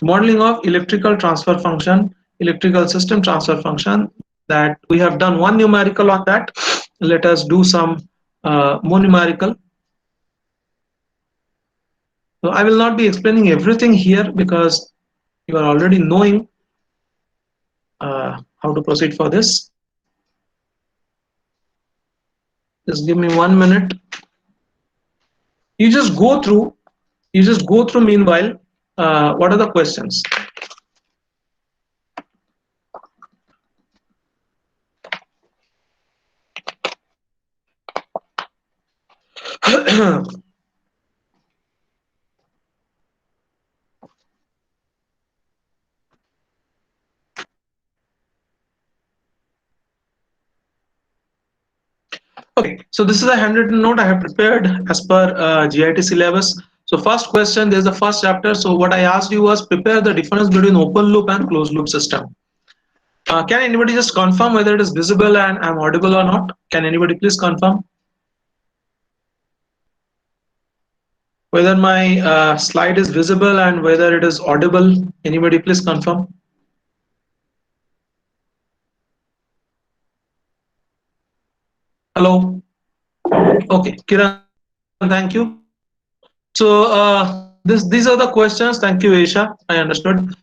Modeling of electrical transfer function, electrical system transfer function, that we have done one numerical on that. Let us do some more numerical. So I will not be explaining everything here because you are already knowing how to proceed for this. Just give me 1 minute. You just go through. You just go through. Meanwhile, what are the questions? Okay, so this is a handwritten note I have prepared as per GIT syllabus. So first question, there's the first chapter. So what I asked you was prepare the difference between open loop and closed loop system. Can anybody just confirm whether it is visible and I'm audible or not? Can anybody please confirm whether my slide is visible and whether it is audible? Anybody please confirm? Hello? Okay, Kiran, thank you. So these are the questions. Thank you, Aisha. I understood.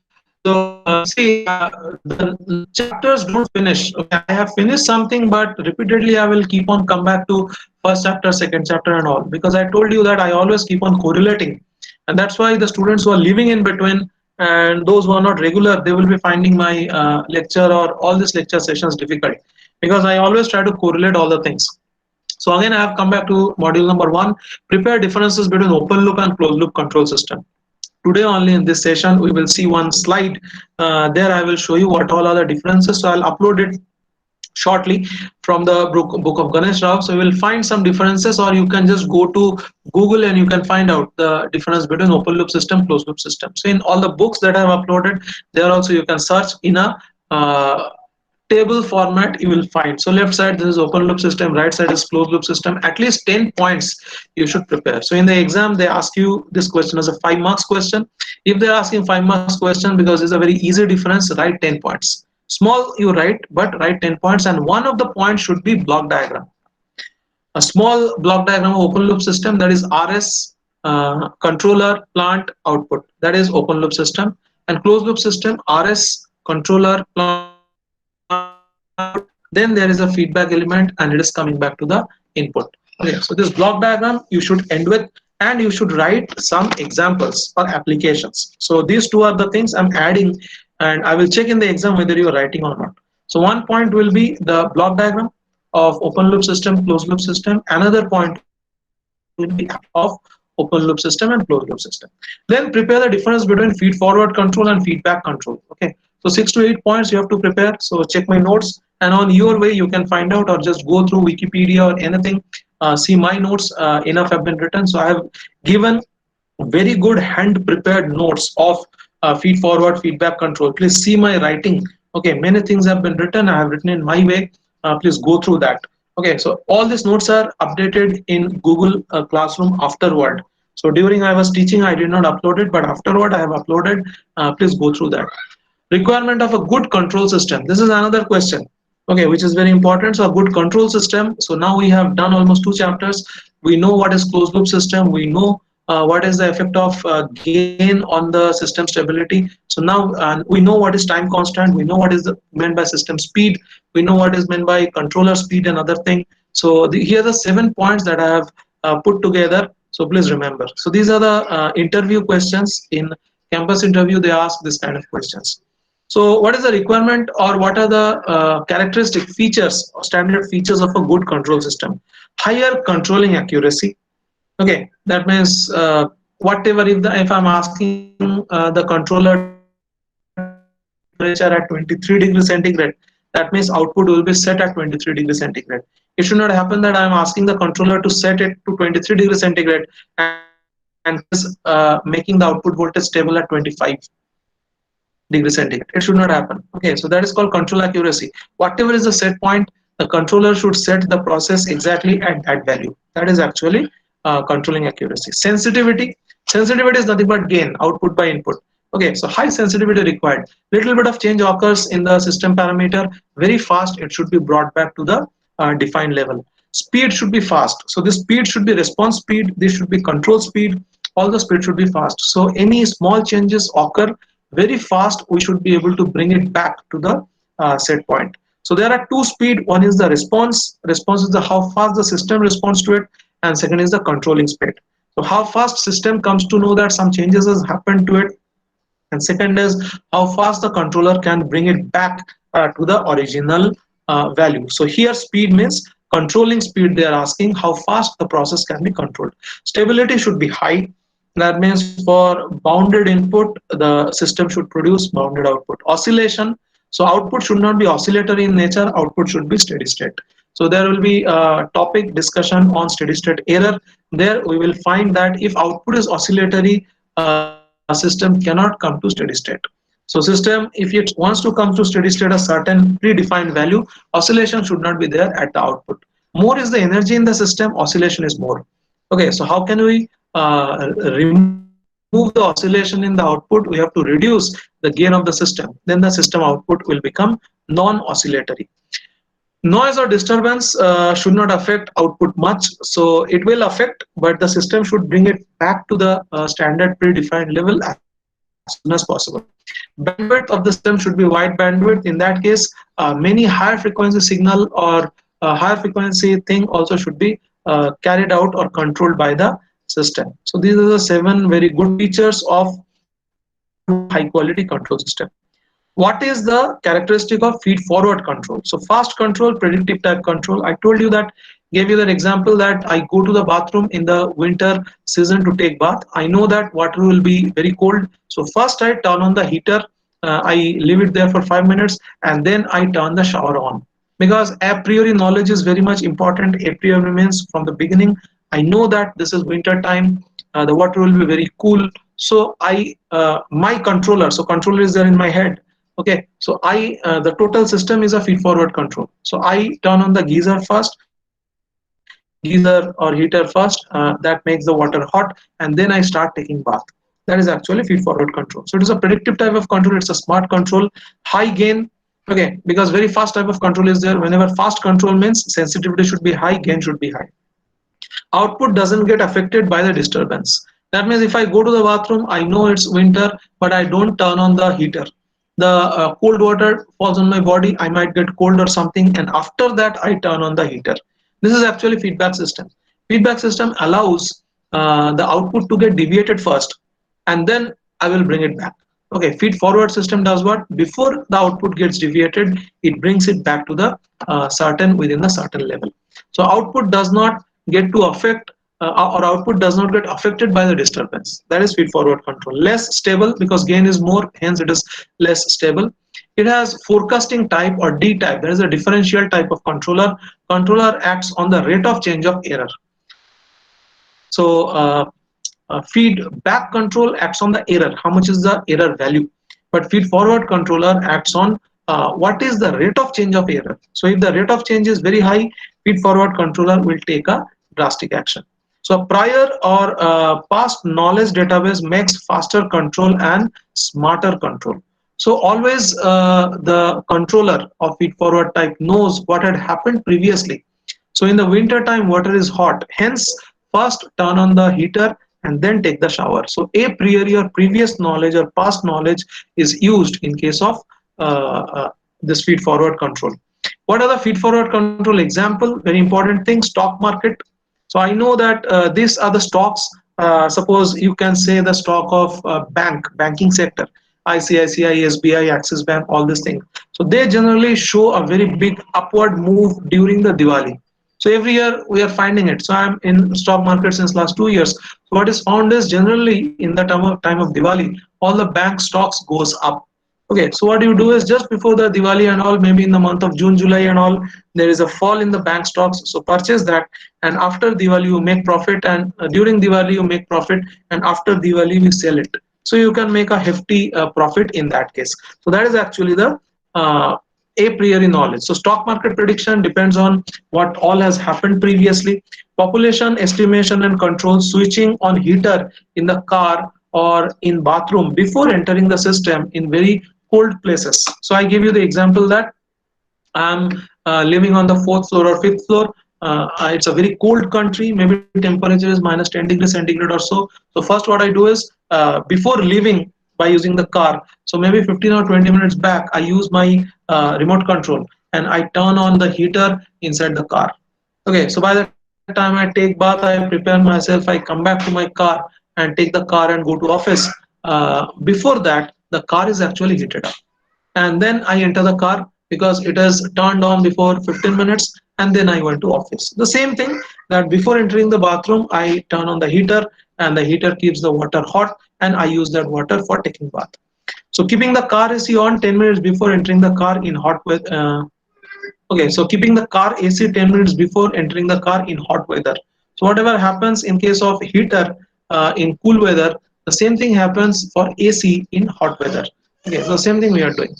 So see, the chapters don't finish. Okay, I have finished something, but repeatedly I will keep on come back to first chapter, second chapter, and all, because I told you that I always keep on correlating, and that's why the students who are living in between and those who are not regular, they will be finding my lecture or all these lecture sessions difficult, because I always try to correlate all the things. So again, I have come back to module number 1, prepare differences between open loop and closed loop control system. Today only in this session, we will see one slide. There I will show you what all are the differences. So I'll upload it shortly from the book of Ganesh Rao. So you will find some differences, or you can just go to Google and you can find out the difference between open loop system, closed loop system. So in all the books that I have uploaded, there also you can search in a table format. You will find, so left side this is open loop system, right side is closed loop system. At least 10 points you should prepare. So in the exam they ask you this question as a 5 marks question. If they're asking 5 marks question, because it's a very easy difference, write 10 points. Small you write, but write 10 points, and one of the points should be block diagram. A small block diagram of open loop system, that is RS, controller, plant, output, that is open loop system. And closed loop system, RS, controller, plant, then there is a feedback element and it is coming back to the input. Okay, so this block diagram you should end with, and you should write some examples or applications. So these two are the things I'm adding, and I will check in the exam whether you are writing or not. So one point will be the block diagram of open loop system, closed loop system. Another point will be of open loop system and closed loop system. Then prepare the difference between feed forward control and feedback control. Okay, so 6 to 8 points you have to prepare. So check my notes, and on your way you can find out, or just go through Wikipedia or anything. See my notes, enough have been written. So I have given very good hand prepared notes of feed forward, feedback control. Please see my writing. Okay, many things have been written. I have written in my way. Please go through that. Okay, so all these notes are updated in Google Classroom afterward. So during I was teaching, I did not upload it, but afterward I have uploaded. Please go through that. Requirement of a good control system. This is another question, okay, which is very important. So a good control system. So now we have done almost 2 chapters. We know what is closed loop system. We know what is the effect of gain on the system stability. So now we know what is time constant. We know what is meant by system speed. We know what is meant by controller speed and other thing. So here are the 7 points that I have put together. So please remember. So these are the interview questions. In campus interview, they ask this kind of questions. So what is the requirement, or what are the characteristic features or standard features of a good control system? Higher controlling accuracy. Okay, that means whatever, if I'm asking the controller to set the temperature at 23 degrees centigrade, that means output will be set at 23 degrees centigrade. It should not happen that I'm asking the controller to set it to 23 degrees centigrade and making the output voltage stable at 25 degree centigrade. It should not happen. Okay, so that is called control accuracy. Whatever is the set point, the controller should set the process exactly at that value. That is actually controlling accuracy. Sensitivity. Sensitivity is nothing but gain, output by input. Okay, so high sensitivity required. Little bit of change occurs in the system parameter. Very fast, it should be brought back to the defined level. Speed should be fast. So this speed should be response speed. This should be control speed. All the speed should be fast. So any small changes occur very fast. We should be able to bring it back to the set point. So there are two speed. One is the response. Response is the how fast the system responds to it, and second is the controlling speed. So how fast system comes to know that some changes has happened to it, and second is how fast the controller can bring it back to the original value. So here speed means controlling speed. They are asking how fast the process can be controlled. Stability should be high. That means for bounded input the system should produce bounded output. Oscillation, so output should not be oscillatory in nature, output should be steady state. So there will be a topic discussion on steady state error. There we will find that if output is oscillatory, system cannot come to steady state. So system, if it wants to come to steady state a certain predefined value, oscillation should not be there at the output. More is the energy in the system, oscillation is more. Okay, so how can we remove the oscillation in the output? We have to reduce the gain of the system. Then the system output will become non-oscillatory. Noise or disturbance should not affect output much, so it will affect, but the system should bring it back to the standard predefined level as soon as possible. Bandwidth of the system should be wide bandwidth. In that case, many higher frequency signal or higher frequency thing also should be carried out or controlled by the system. So these are the 7 very good features of high quality control system. What is the characteristic of feed forward control? So fast control, predictive type control. I told you that, gave you that example that I go to the bathroom in the winter season to take bath. I know that water will be very cold. So first I turn on the heater, I leave it there for 5 minutes, and then I turn the shower on. Because a priori knowledge is very much important. A priori means from the beginning, I know that this is winter time, the water will be very cool. So my controller, so controller is there in my head. Okay, so the total system is a feed forward control. So I turn on the geyser first, geyser or heater first, that makes the water hot, and then I start taking bath. That is actually feed forward control. So it is a predictive type of control. It's a smart control, high gain. Okay, because very fast type of control is there. Whenever fast control means sensitivity should be high, gain should be high. Output doesn't get affected by the disturbance. That means if I go to the bathroom, I know it's winter, but I don't turn on the heater. The cold water falls on my body, I might get cold or something, and after that I turn on the heater. This is actually feedback system. Feedback system allows the output to get deviated first, and then I will bring it back. Okay, feed forward system does what? Before the output gets deviated, it brings it back to the certain within the certain level. So output does not get to affect or output does not get affected by the disturbance. That is feed forward control. Less stable because gain is more, hence it is less stable. It has forecasting type or D type. There is a differential type of controller. Controller acts on the rate of change of error. So feedback control acts on the error. How much is the error value? But feed forward controller acts on what is the rate of change of error. So if the rate of change is very high, feed forward controller will take a drastic action. So prior or past knowledge database makes faster control and smarter control. So always the controller of feed forward type knows what had happened previously. So in the winter time, water is hot. Hence, first turn on the heater and then take the shower. So a priori or previous knowledge or past knowledge is used in case of this feed forward control. What are the feed forward control example? Very important thing, stock market. So I know that these are the stocks. Suppose you can say the stock of banking sector, ICICI, SBI, Axis Bank, all these things. So they generally show a very big upward move during the Diwali. So every year we are finding it. So I'm in stock market since last 2 years. So what is found is generally in the time of Diwali, all the bank stocks goes up. Okay, so what you do is just before the Diwali and all, maybe in the month of June, July and all, there is a fall in the bank stocks. So purchase that, and after Diwali you make profit, and during Diwali you make profit, and after Diwali we sell it. So you can make a hefty profit in that case. So that is actually the a priori knowledge. So stock market prediction depends on what all has happened previously. Population estimation and control, switching on heater in the car or in bathroom before entering the system in very cold places. So I give you the example that I'm living on the fourth floor or fifth floor. It's a very cold country. Maybe temperature is minus 10 degrees centigrade or so. So first, what I do is before leaving by using the car. So maybe 15 or 20 minutes back, I use my remote control and I turn on the heater inside the car. Okay. So by the time I take bath, I prepare myself. I come back to my car and take the car and go to office. Before that, the car is actually heated up, and then I enter the car because it is turned on before 15 minutes, and then I went to office. The same thing, that before entering the bathroom I turn on the heater, and the heater keeps the water hot, and I use that water for taking bath. So keeping the car AC on 10 minutes before entering the car in hot weather. Okay, so keeping the car AC 10 minutes before entering the car in hot weather. So whatever happens in case of heater in cool weather, the same thing happens for AC in hot weather. Okay, so same thing we are doing.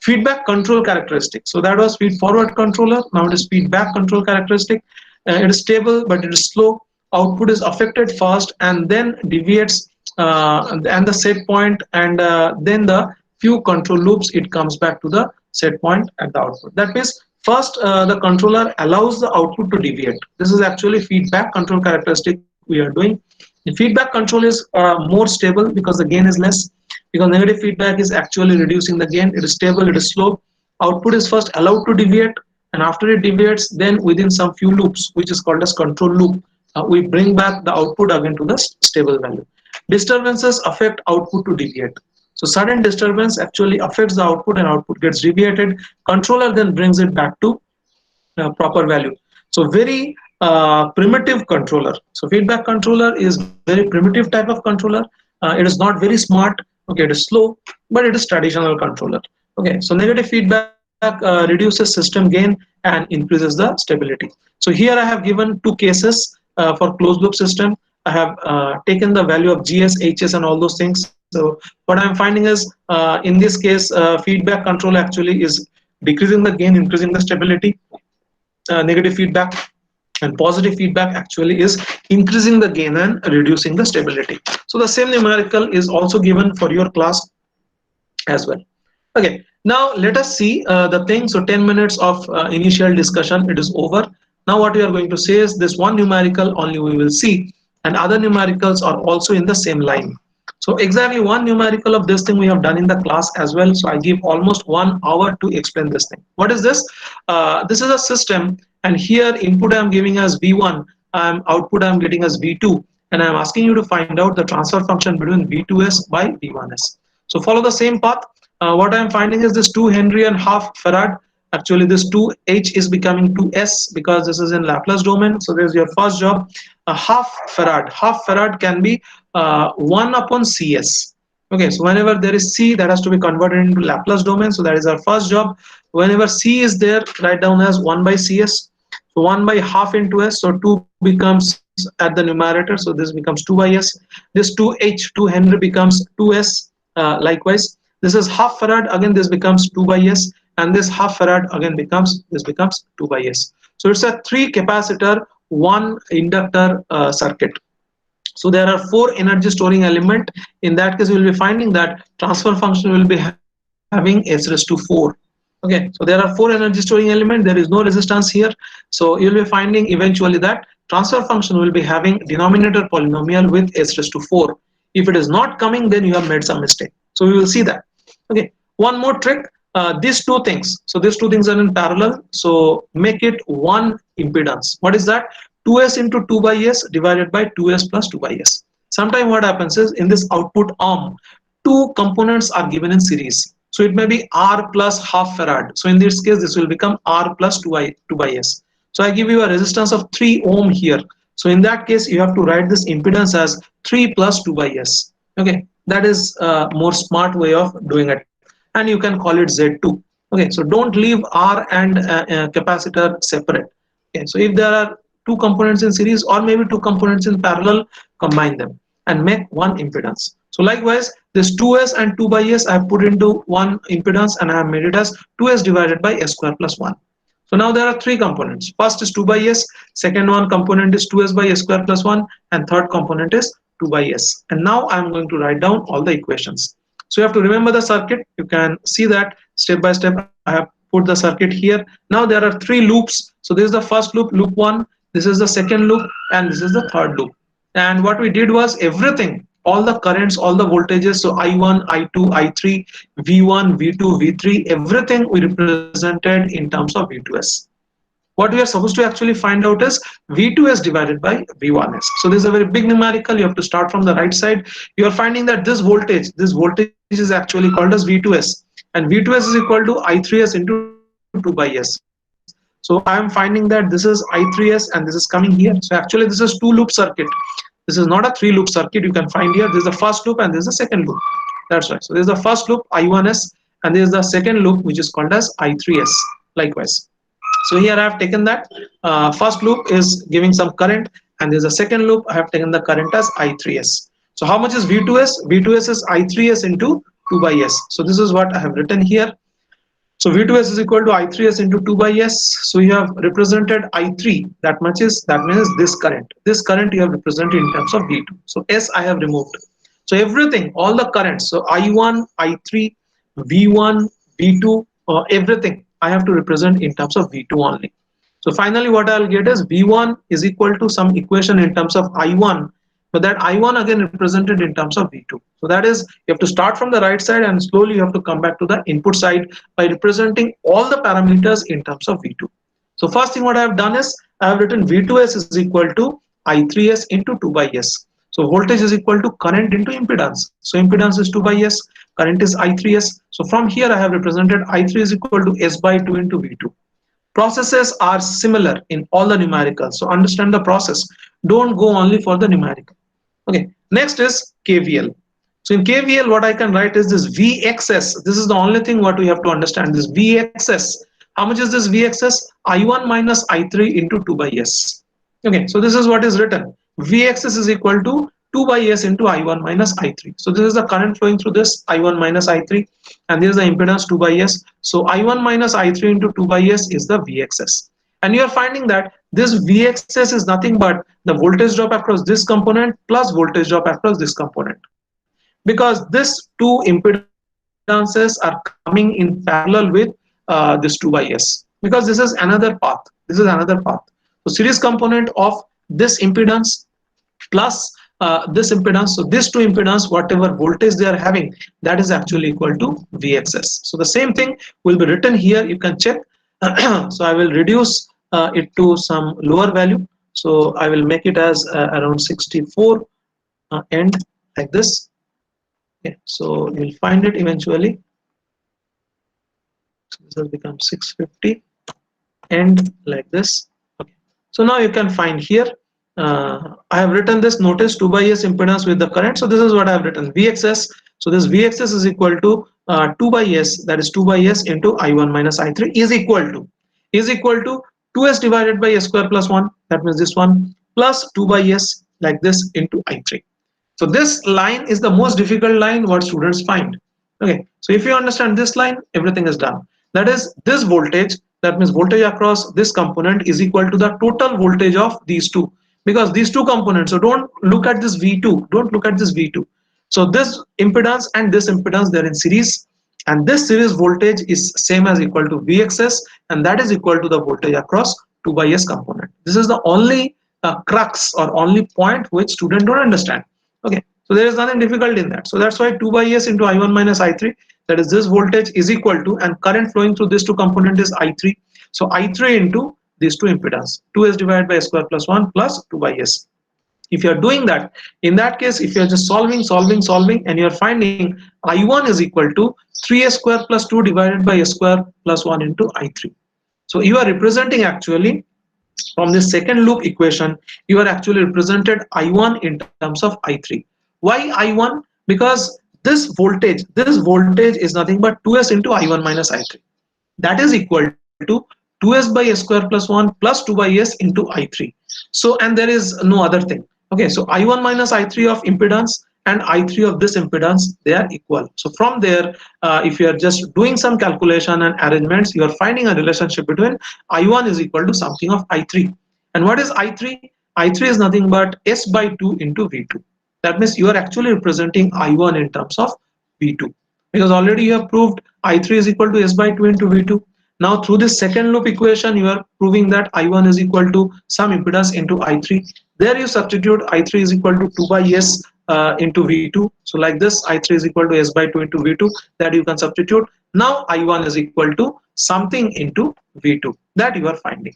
Feedback control characteristic. So that was feed forward controller. Now it is feedback control characteristic. It is stable, but it is slow. Output is affected fast and then deviates, and the set point, and then the few control loops, it comes back to the set point at the output. That means first the controller allows the output to deviate. This is actually feedback control characteristic we are doing. The feedback control is more stable because the gain is less, because negative feedback is actually reducing the gain. It is stable, it is slow. Output is first allowed to deviate, and after it deviates, then within some few loops, which is called as control loop, we bring back the output again to the stable value. Disturbances affect output to deviate. So sudden disturbance actually affects the output, and output gets deviated. Controller then brings it back to proper value. So very primitive controller. So feedback controller is very primitive type of controller. It is not very smart. Okay, it is slow, but it is traditional controller. Okay, so negative feedback reduces system gain and increases the stability. So here I have given two cases for closed loop system. I have taken the value of GS, HS, and all those things. So what I'm finding is in this case, feedback control actually is decreasing the gain, increasing the stability. Negative feedback and positive feedback actually is increasing the gain and reducing the stability. So the same numerical is also given for your class as well. Okay, now let us see the thing. So 10 minutes of initial discussion, it is over. Now what we are going to say is this one numerical only we will see, and other numericals are also in the same line. So exactly one numerical of this thing we have done in the class as well. So I give almost 1 hour to explain this thing. What is this? This is a system, and here input I am giving as V1, output I am getting as V2, and I am asking you to find out the transfer function between V2s by V1s. So follow the same path. What I am finding is this 2 Henry and half farad. Actually, this 2H is becoming 2S because this is in Laplace domain. So there's your first job. Half farad. Half farad can be 1 upon CS. Okay, so whenever there is C, that has to be converted into Laplace domain. So that is our first job. Whenever C is there, write down as 1 by CS. So 1 by half into S. So 2 becomes at the numerator. So this becomes 2 by S. This 2H, 2 Henry becomes 2S. Likewise, this is half farad. Again, this becomes 2 by S. And this half farad again becomes, this becomes 2 by S. So it's a 3 capacitor, 1 inductor circuit. So there are 4 energy storing element. In that case, you will be finding that transfer function will be having S raised to 4. Okay, so there are 4 energy storing element. There is no resistance here. So you will be finding eventually that transfer function will be having denominator polynomial with S raised to 4. If it is not coming, then you have made some mistake. So we will see that. Okay, one more trick. These two things. So these two things are in parallel. So make it one impedance. What is that? 2s into 2 by s divided by 2s plus 2 by s. Sometimes what happens is in this output arm, two components are given in series. So it may be R plus half farad. So in this case, this will become R plus 2 by s. So I give you a resistance of 3 ohm here. So in that case, you have to write this impedance as 3 plus 2 by s. Okay, that is a more smart way of doing it. And you can call it Z2. Okay, so don't leave R and capacitor separate. Okay, so if there are two components in series or maybe two components in parallel, combine them and make one impedance. So likewise, this 2s and 2 by s I have put into one impedance and I have made it as 2s divided by s square plus 1. So now there are 3 components. First is 2 by s, second one component is 2s by s square plus 1, and third component is 2 by s. And now I'm going to write down all the equations. So you have to remember the circuit. You can see that step by step I have put the circuit here. Now there are 3 loops. So this is the first loop, loop 1, this is the second loop, and this is the third loop. And what we did was everything, all the currents, all the voltages, so I1, I2, I3, V1, V2, V3, everything we represented in terms of V2s. What we are supposed to actually find out is V2s divided by V1s. So this is a very big numerical. You have to start from the right side. You are finding that this voltage is actually called as V2s, and V2s is equal to I3s into 2 by s. So I am finding that this is I3s and this is coming here. So actually this is 2 loop circuit. This is not a 3 loop circuit. You can find here, this is the first loop and this is the second loop. That's right. So this is the first loop I1s, and this is the second loop which is called as I3s likewise. So here I have taken that first loop is giving some current, and there's a second loop I have taken the current as I3s. So how much is V2s? V2s is I3s into 2 by s. So this is what I have written here. So V2s is equal to I3s into 2 by s. So you have represented I3, that means this current. This current you have represented in terms of V2. So S I have removed. So everything, all the currents, so I1, I3, V1, V2, everything I have to represent in terms of V2 only. So finally what I'll get is V1 is equal to some equation in terms of I1, but that I1 again represented in terms of V2. So that is, you have to start from the right side and slowly you have to come back to the input side by representing all the parameters in terms of V2. So first thing what I have done is I have written V2s is equal to I3s into 2 by s. So voltage is equal to current into impedance. So impedance is 2 by s, current is I3s. So from here I have represented I3 is equal to s by 2 into V2. Processes are similar in all the numericals. So understand the process. Don't go only for the numerical. Okay. Next is KVL. So in KVL, what I can write is this VXS. This is the only thing what we have to understand. This VXS. How much is this VXS? I1 minus I3 into 2 by s. Okay. So this is what is written. VXS is equal to 2 by s into I1 minus I3. So this is the current flowing through this I1 minus I3, and this is the impedance 2 by s. So I1 minus I3 into 2 by s is the VXS. And you are finding that this VXS is nothing but the voltage drop across this component plus voltage drop across this component. Because this 2 impedances are coming in parallel with this 2 by s. Because this is another path. This is another path. So series component of this impedance plus this impedance. So these 2 impedance, whatever voltage they are having, that is actually equal to VXS. So the same thing will be written here. You can check. So I will reduce it to some lower value. So I will make it as around 64 and like this. Okay, so you'll find it eventually. So this will become 650 and like this. Okay. So now you can find here. I have written this notice 2 by s impedance with the current. So this is what I have written VXS. So this VXS is equal to 2 by s, that is 2 by s into I1 minus I3 is equal to 2s divided by s square plus 1, that means this one, plus 2 by s like this into I3. So this line is the most difficult line what students find. Okay, so if you understand this line, everything is done. That is, this voltage, that means voltage across this component is equal to the total voltage of these two, because these 2 components. So don't look at this V2, don't look at this V2. So this impedance and this impedance, they're in series, and this series voltage is same as equal to VXS, and that is equal to the voltage across 2 by s component. This is the only crux or only point which students don't understand. Okay, so there is nothing difficult in that. So that's why 2 by s into I1 minus I3, that is this voltage is equal to, and current flowing through this 2 component is I3. So I3 into these 2 impedance, 2s divided by s square plus 1 plus 2 by s. If you are doing that, in that case, if you are just solving and you are finding I1 is equal to 3s square plus 2 divided by s square plus 1 into I3. So you are representing actually from this second loop equation, you are actually represented I1 in terms of I3. Why I1? Because this voltage is nothing but 2s into I1 minus I3. That is equal to 2s by s square plus 1 plus 2 by s into I3. So, and there is no other thing. Okay, so I1 minus I3 of impedance and I3 of this impedance, they are equal. So from there, if you are just doing some calculation and arrangements, you are finding a relationship between I1 is equal to something of I3. And what is I3? I3 is nothing but s by 2 into V2. That means you are actually representing I1 in terms of V2, because already you have proved I3 is equal to S by 2 into V2. Now through this second loop equation, you are proving that I1 is equal to some impedance into I3. There you substitute I3 is equal to 2 by S into V2. So like this, I3 is equal to S by 2 into V2, that you can substitute. Now I1 is equal to something into V2, that you are finding.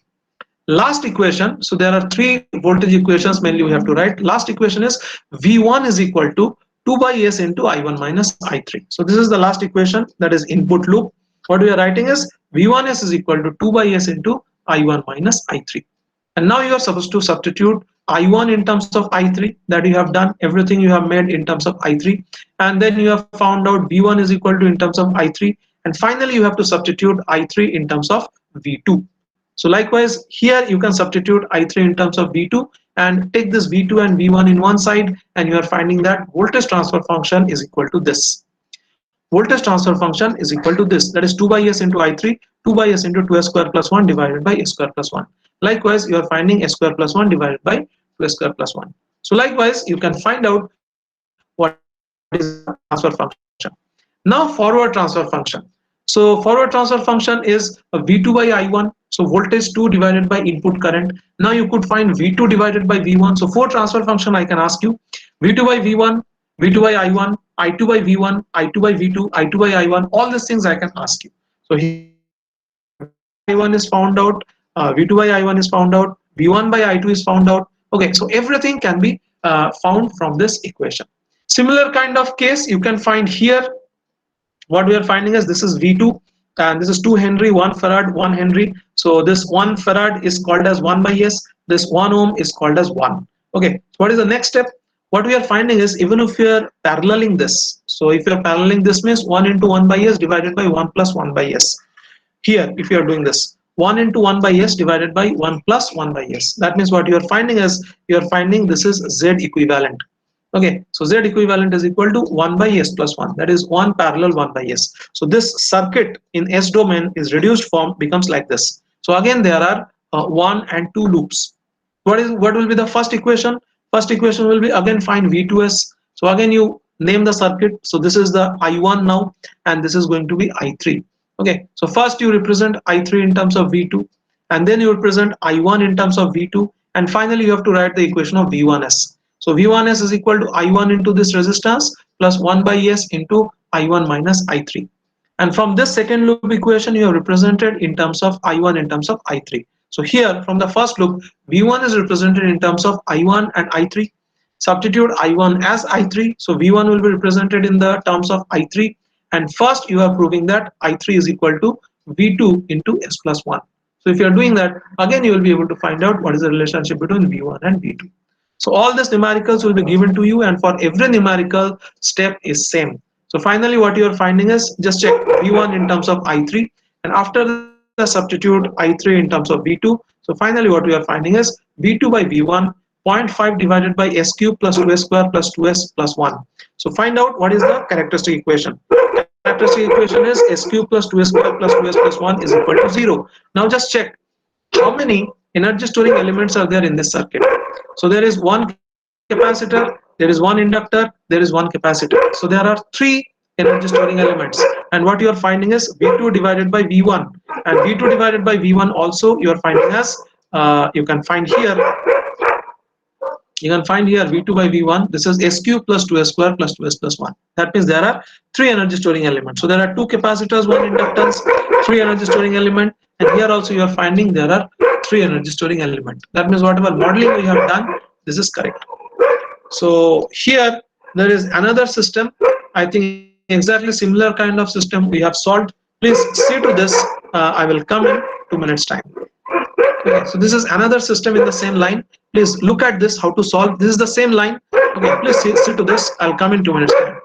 Last equation, so there are three voltage equations mainly we have to write. Last equation is V1 is equal to 2 by S into I1 minus I3. So this is the last equation, that is input loop. What we are writing is V1S is equal to 2 by S into I1 minus I3. And now you are supposed to substitute I1 in terms of I3, that you have done everything you have made in terms of I3, and then you have found out V1 is equal to in terms of I3, and finally you have to substitute I3 in terms of V2. So likewise here you can substitute I3 in terms of V2 and take this V2 and V1 in one side, and you are finding that voltage transfer function is equal to this. Voltage transfer function is equal to this, that is 2 by S into I3, 2 by S into 2S square plus 1 divided by S square plus 1. Likewise you are finding S square plus 1 divided by 2S square plus 1. So likewise you can find out what is the transfer function. Now forward transfer function. So forward transfer function is V2 by I1. So voltage 2 divided by input current. Now you could find V2 divided by V1. So for transfer function I can ask you V2 by V1, V2 by I1, I2 by V1, I2 by V2, I2 by I1. All these things I can ask you. So here V2 by I1 is found out, V2 by I1 is found out, V1 by I2 is found out. Okay, so everything can be found from this equation. Similar kind of case you can find here. What we are finding is this is V2 and this is 2 Henry, 1 Farad, 1 Henry. So this 1 Farad is called as 1 by S, this 1 ohm is called as 1. Okay, so what is the next step? What we are finding is even if you are paralleling this, so if you are paralleling this means 1 into 1 by S divided by 1 plus 1 by S. Here if you are doing this 1 into 1 by S divided by 1 plus 1 by S, that means what you are finding is you are finding this is Z equivalent. Okay, so Z equivalent is equal to 1 by S plus 1, that is 1 parallel 1 by S. So this circuit in S domain is reduced form becomes like this. So again there are 1 and 2 loops. What will be the first equation? First equation will be again find V2S. So again you name the circuit. So this is the I1 now and this is going to be I3. Okay, so first you represent I3 in terms of V2 and then you represent I1 in terms of V2, and finally you have to write the equation of V1S. So V1S is equal to I1 into this resistance plus 1 by S into I1 minus I3. And from this second loop equation you have represented in terms of I1 in terms of I3. So here from the first loop V1 is represented in terms of I1 and I3. Substitute I1 as I3, so V1 will be represented in the terms of I3, and first you are proving that I3 is equal to V2 into S plus 1. So if you are doing that, again you will be able to find out what is the relationship between V1 and V2. So all these numericals will be given to you, and for every numerical step is same. So finally what you are finding is just check V1 in terms of I3, and after that substitute I3 in terms of V2. So finally what we are finding is V2 by V1 0.5 divided by S cube plus 2S square plus 2S plus 1. So find out what is the characteristic equation. Characteristic equation is S cube plus 2S square plus 2S plus 1 is equal to 0. Now just check how many energy storing elements are there in this circuit. So there is one capacitor, there is one inductor, there is one capacitor. So there are three energy storing elements, and what you are finding is V2 divided by V1, and V2 divided by V1 also you are finding as you can find here V2 by V1, this is S cube plus 2S square plus 2S plus 1. That means there are three energy storing elements. So there are two capacitors, one inductance, three energy storing element, and here also you are finding there are three energy storing element. That means whatever modeling we have done, this is correct. So here there is another system. I think exactly similar kind of system we have solved. Please see to this. I will come in 2 minutes time. Okay, so this is another system in the same line. Please look at this, how to solve. This is the same line. Okay, please see to this. I'll come in 2 minutes time.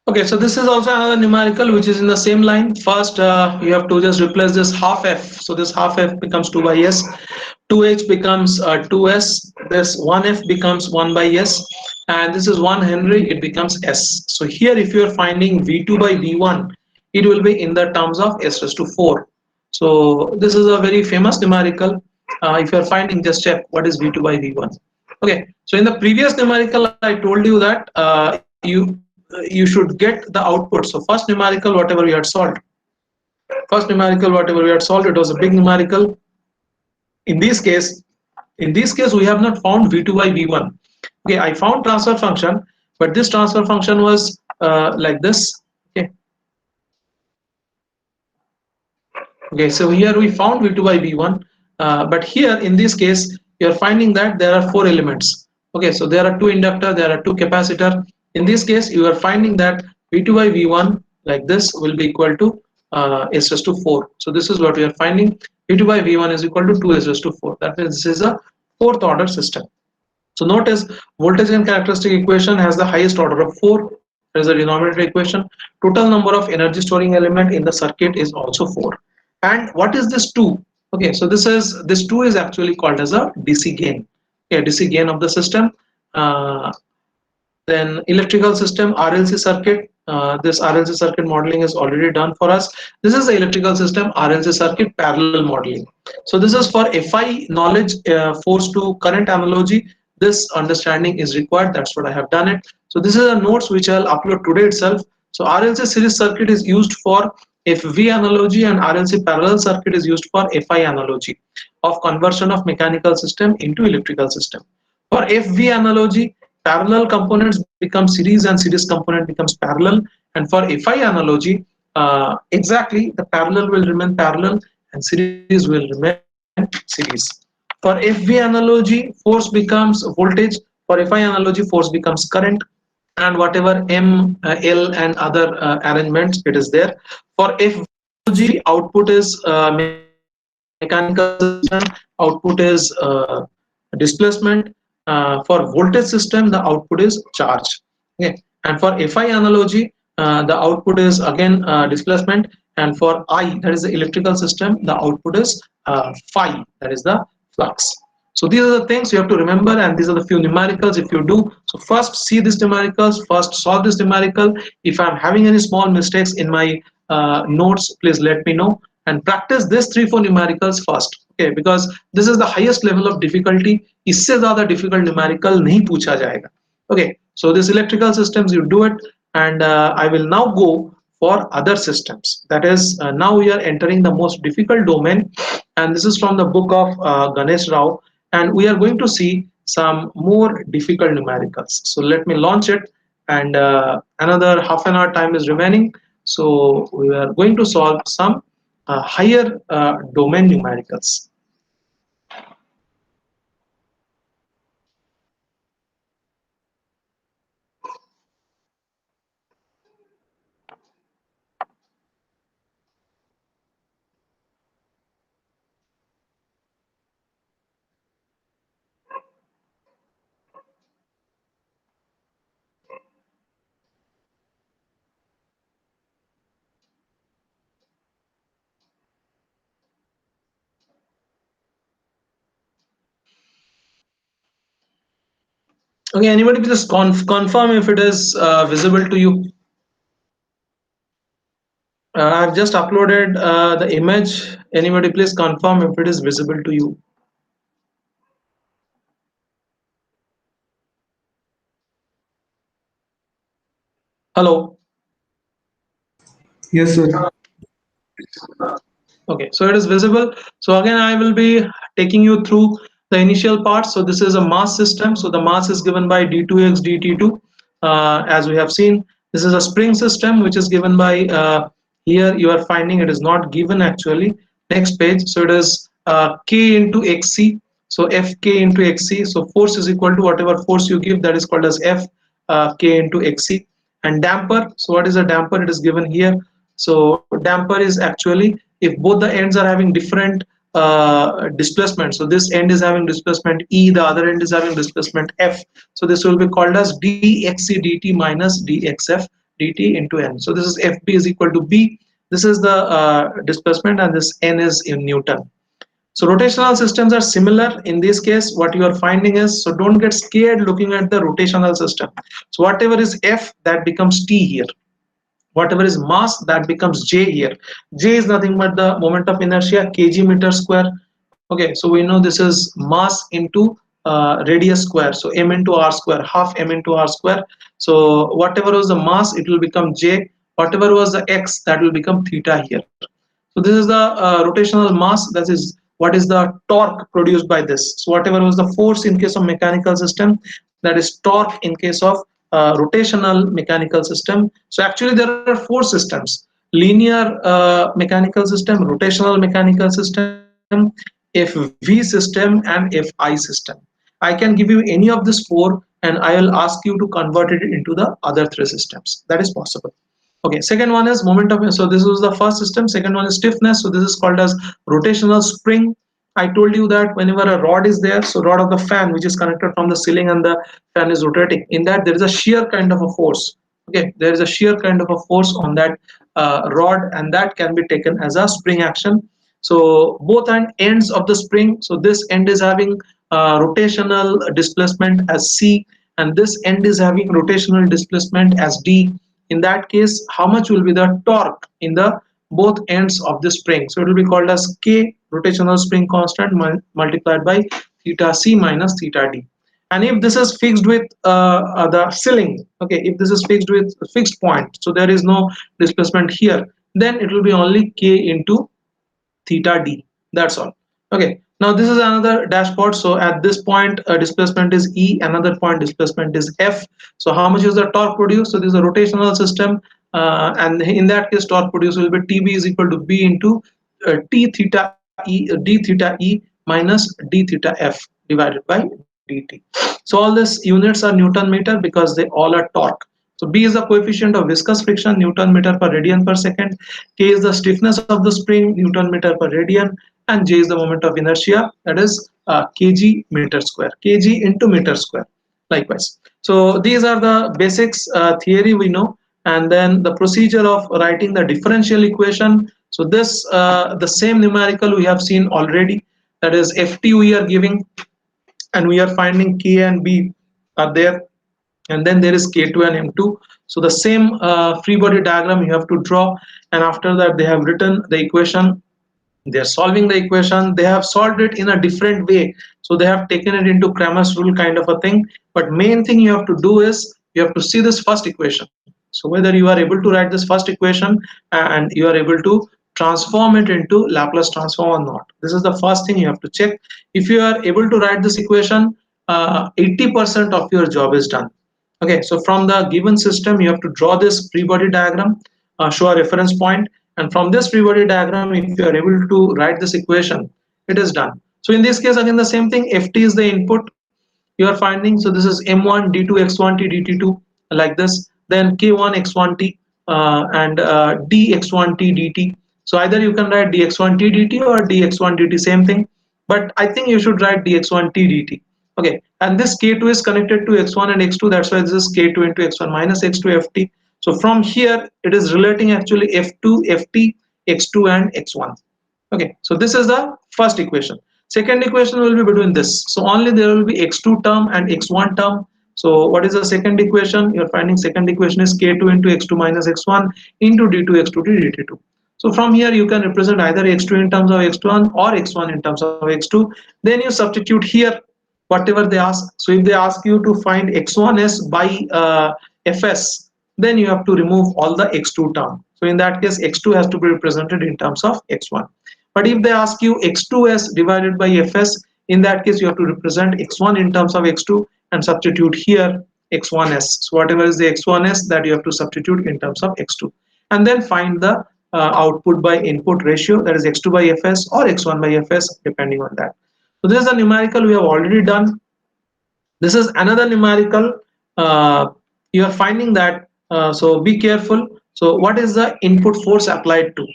Okay, so this is also another numerical which is in the same line. First, you have to just replace this half f. So this half f becomes 2 by s, 2h becomes 2s, this 1f becomes 1 by s, and this is 1 Henry, it becomes s. So here if you are finding v2 by v1, it will be in the terms of s raised to 4. So this is a very famous numerical. If you are finding, just check what is v2 by v1. Okay, so in the previous numerical I told you that you should get the output. So first numerical, whatever we had solved, it was a big numerical. In this case, we have not found v2 by v1. Okay, I found transfer function, but this transfer function was like this. Okay, okay, so here we found v2 by v1, but here in this case you are finding that there are four elements. Okay, so there are two inductor, there are two capacitor. In this case you are finding that v2 by v1 like this will be equal to s raised to 4. So this is what we are finding. v2 by v1 is equal to 2 s raised to 4. That means this is a fourth order system. So notice voltage and characteristic equation has the highest order of 4 as the denominator equation. Total number of energy storing element in the circuit is also 4. And what is this 2? Okay, so this 2 is actually called as a DC gain. Okay, DC gain of the system. Then electrical system, RLC circuit. This RLC circuit modeling is already done for us. This is the electrical system RLC circuit parallel modeling. So this is for FI knowledge, force to current analogy. This understanding is required. That's what I have done it. So this is a notes which I'll upload today itself. So RLC series circuit is used for FV analogy and RLC parallel circuit is used for FI analogy of conversion of mechanical system into electrical system. For FV analogy, parallel components become series and series component becomes parallel, and for FI analogy exactly the parallel will remain parallel and series will remain series. For FV analogy force becomes voltage, for FI analogy force becomes current, and whatever M, L and other arrangements it is there. For FG output is mechanical system, output is displacement. For voltage system the output is charge. Okay, and for FI analogy the output is again displacement, and for I, that is the electrical system, the output is phi, that is the flux. So these are the things you have to remember, and these are the few numericals if you do. So first see these numericals, first solve this numerical. If I'm having any small mistakes in my notes, please let me know, and practice this 3-4 numericals first. Okay, because this is the highest level of difficulty. इससे ज़्यादा difficult numerical नहीं पूछा जाएगा. Okay, so this electrical systems you do it, and I will now go for other systems. That is now we are entering the most difficult domain, and this is from the book of Ganesh Rao, and we are going to see some more difficult numericals. So let me launch it, and another half an hour time is remaining. So we are going to solve some higher domain numericals. Okay, anybody please confirm if it is visible to you. I've just uploaded the image. Anybody please confirm if it is visible to you. Hello. Yes, sir. Okay, so it is visible. So again, I will be taking you through the initial part. So this is a mass system. So the mass is given by d2x dt2, as we have seen. This is a spring system which is given by here you are finding it is not given actually. Next page. So it is k into xc. So fk into xc. So force is equal to whatever force you give, that is called as f k into xc. And damper. So what is a damper? It is given here. So damper is actually if both the ends are having different displacement. So this end is having displacement E, the other end is having displacement F. So this will be called as dxc dt minus dxf dt into n. So this is fb is equal to b. This is the displacement, and this n is in Newton. So rotational systems are similar. In this case, what you are finding is, so don't get scared looking at the rotational system. So whatever is F, that becomes T here. Whatever is mass, that becomes J here. J is nothing but the moment of inertia, kg meter square. Okay, so we know this is mass into radius square. So m into r square, half m into r square. So whatever was the mass, it will become J. Whatever was the x, that will become theta here. So this is the rotational mass. That is what is the torque produced by this. So whatever was the force in case of mechanical system, that is torque in case of rotational mechanical system. So actually there are four systems: linear mechanical system, rotational mechanical system, FV system, and FI system. I can give you any of these four, and I will ask you to convert it into the other three systems. That is possible. Okay, second one is moment of, so this was the first system. Second one is stiffness. So this is called as rotational spring. I told you that whenever a rod is there, so rod of the fan which is connected from the ceiling and the fan is rotating, in that there is a shear kind of a force. Okay, there is a shear kind of a force on that rod, and that can be taken as a spring action. So both ends of the spring, so this end is having rotational displacement as C, and this end is having rotational displacement as D. In that case, how much will be the torque in the both ends of the spring? So it will be called as K, rotational spring constant, multiplied by theta C minus theta D. And if this is fixed with the ceiling, okay, if this is fixed with a fixed point, so there is no displacement here, then it will be only K into theta d. That's all. Okay, now this is another dashboard. So at this point displacement is E, another point displacement is F. So how much is the torque produced? So this is a rotational system, and in that case torque produced will be TB is equal to B into T theta E, D theta E minus D theta F divided by dt. So all these units are Newton meter because they all are torque. So B is the coefficient of viscous friction, Newton meter per radian per second. K is the stiffness of the spring, Newton meter per radian. And J is the moment of inertia, that is kg meter square, kg into meter square. Likewise. So these are the basics theory we know. And then the procedure of writing the differential equation. So this, the same numerical we have seen already. That is Ft we are giving, and we are finding K and B are there, and then there is K2 and M2. So the same free body diagram you have to draw, and after that they have written the equation. They are solving the equation. They have solved it in a different way, so they have taken it into Cramer's rule kind of a thing. But main thing you have to do is you have to see this first equation. So whether you are able to write this first equation and you are able to transform it into Laplace transform or not. This is the first thing you have to check. If you are able to write this equation, 80% of your job is done. Okay, so from the given system you have to draw this free body diagram, show a reference point, and from this free body diagram if you are able to write this equation, it is done. So in this case again the same thing, Ft is the input you are finding. So this is m1 d2 x1 t dt2 like this, then k1 x1 t and dx1 t dt. So either you can write dx1 t dt or dx1 dt, same thing, but I think you should write dx1 t dt. Okay, and this k2 is connected to x1 and x2, that's why this is k2 into x1 minus x2 ft. So from here it is relating actually f2 ft, x2 and x1. Okay, so this is the first equation. Second equation will be between this. So only there will be x2 term and x1 term. So what is the second equation? You're finding second equation is k2 into x2 minus x1 into d2 x2 to dt2. So from here you can represent either x2 in terms of x1 or x1 in terms of x2. Then you substitute here whatever they ask. So if they ask you to find x1s by fs, then you have to remove all the x2 term. So in that case x2 has to be represented in terms of x1. But if they ask you x2s divided by fs, in that case you have to represent x1 in terms of x2 and substitute here x1s. So whatever is the x1s, that you have to substitute in terms of x2, and then find the output by input ratio, that is x2 by fs or x1 by fs depending on that. So this is a numerical we have already done. This is another numerical you are finding that, so be careful. So what is the input force applied to?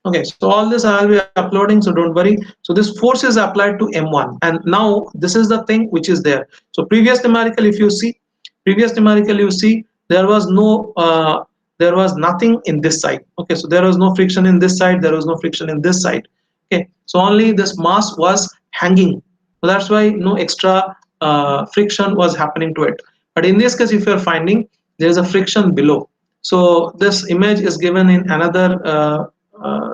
Okay, so all this I will be uploading, so don't worry. So this force is applied to m1, and now this is the thing which is there. So previous numerical, if you see, previous numerical you see there was no there was nothing in this side. Okay, so there was no friction in this side, there was no friction in this side. Okay, so only this mass was hanging, so that's why no extra friction was happening to it. But in this case, if you are finding there is a friction below, so this image is given in another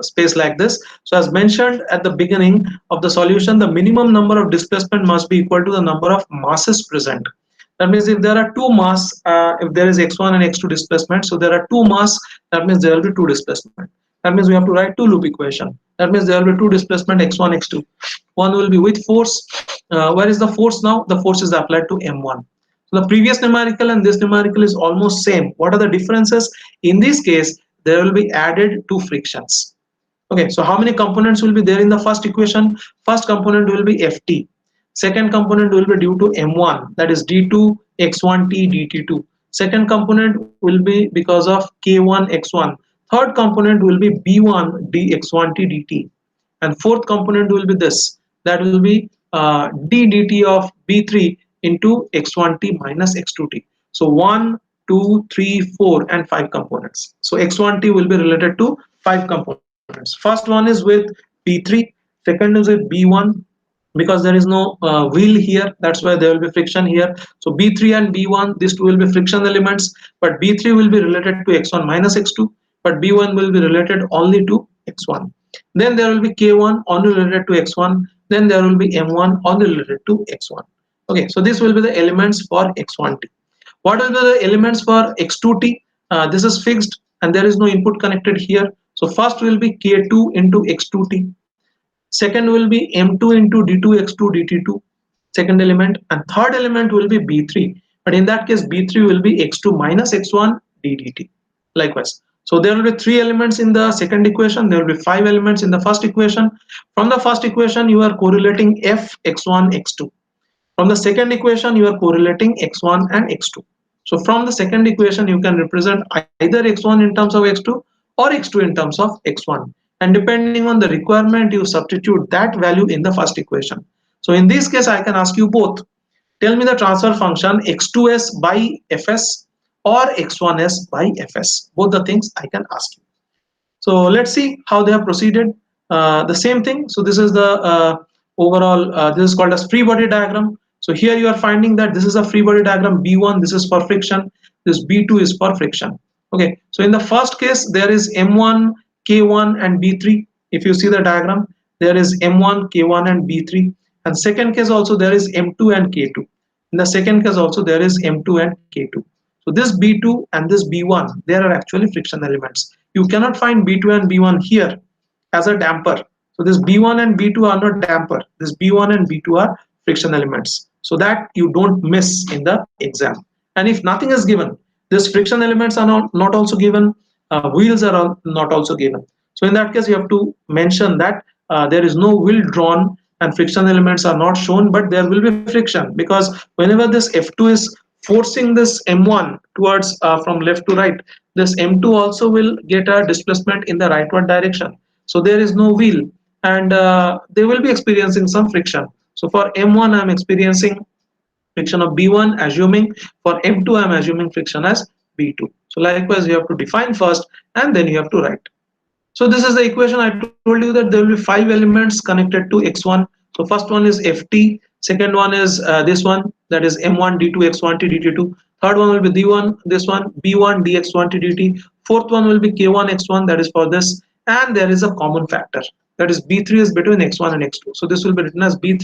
space like this. So as mentioned at the beginning of the solution, the minimum number of displacement must be equal to the number of masses present. That means if there are two mass, if there is x1 and x2 displacement, so there are two mass, that means there will be two displacement. That means we have to write two loop equation. That means there will be two displacement x1, x2. One will be with force. Where is the force now? The force is applied to m1. So the previous numerical and this numerical is almost same. What are the differences? In this case, there will be added two frictions. Okay, so how many components will be there in the first equation? First component will be Ft. Second component will be due to M1, that is d2 x1t dt2. Second component will be because of k1 x1. Third component will be b1 dx1t dt. And fourth component will be this, that will be d dt of b3 into x1t minus x2t. So 1, 2, 3, 4 and 5 components. So x1t will be related to 5 components. First one is with p3, second is with b1, because there is no wheel here, that's why there will be friction here. So b3 and b1, these two will be friction elements, but b3 will be related to x1 minus x2, but b1 will be related only to x1. Then there will be k1 only related to x1, then there will be m1 only related to x1. Okay, so this will be the elements for x1t. What will be the elements for x2t? This is fixed and there is no input connected here. So first will be k2 into x2t. Second will be m2 into d2 x2 dt2, second element, and third element will be b3. But in that case, b3 will be x2 minus x1 ddt. Likewise. So there will be three elements in the second equation. There will be five elements in the first equation. From the first equation, you are correlating f x1 x2. From the second equation, you are correlating x1 and x2. So from the second equation, you can represent either x1 in terms of x2 or x2 in terms of x1. And depending on the requirement, you substitute that value in the first equation. So in this case, I can ask you both. Tell me the transfer function x2s by fs or x1s by fs. Both the things I can ask you. So let's see how they have proceeded. The same thing. So this is the overall, this is called as free body diagram. So here you are finding that this is a free body diagram. B1, this is for friction. This B2 is for friction. Okay. So in the first case, there is M1, K1 and B3. If you see the diagram, there is M1, K1 and B3. And second case also there is M2 and K2. In the second case also there is M2 and K2. So this B2 and this B1, they are actually friction elements. You cannot find B2 and B1 here as a damper. So this B1 and B2 are not damper. This B1 and B2 are friction elements. So that you don't miss in the exam. And if nothing is given, these friction elements are not also given, wheels are not also given. So in that case, you have to mention that there is no wheel drawn and friction elements are not shown, but there will be friction, because whenever this F2 is forcing this M1 towards from left to right, this M2 also will get a displacement in the rightward direction. So there is no wheel and they will be experiencing some friction. So for M1 I am experiencing friction of B1, assuming for M2 I am assuming friction as B2. So likewise you have to define first and then you have to write. So this is the equation. I told you that there will be five elements connected to x1. So first one is ft, second one is this one, that is m1 d2 x1t dt2. Third one will be d1, this one b1 dx1t dt. Fourth one will be k1 x1, that is for this, and there is a common factor, that is b3 is between x1 and x2. So this will be written as b3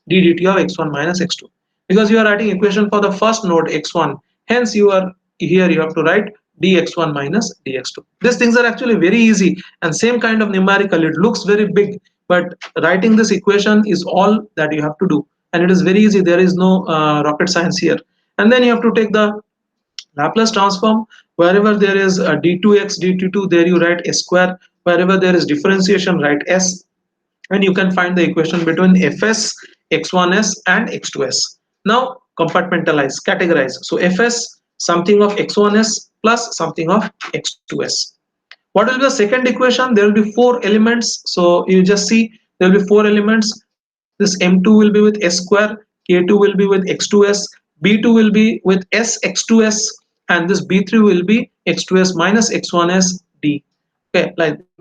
d dt of x1 minus x2, because you are writing equation for the first node x1. Hence you are here you have to write dx1 minus dx2. These things are actually very easy and same kind of numerical. It looks very big, but writing this equation is all that you have to do, and it is very easy. There is no rocket science here. And then you have to take the Laplace transform. Wherever there is a d2x dt2, there you write s square. Wherever there is differentiation, write s, and you can find the equation between fs, x1s and x2s. Now compartmentalize, categorize. So fs, something of x1s plus something of x2s. What will be the second equation? There will be four elements. So you just see there will be four elements. This m2 will be with s square, k2 will be with x2s, b2 will be with s x2s, and this B3 will be x2s minus x1s d. Okay,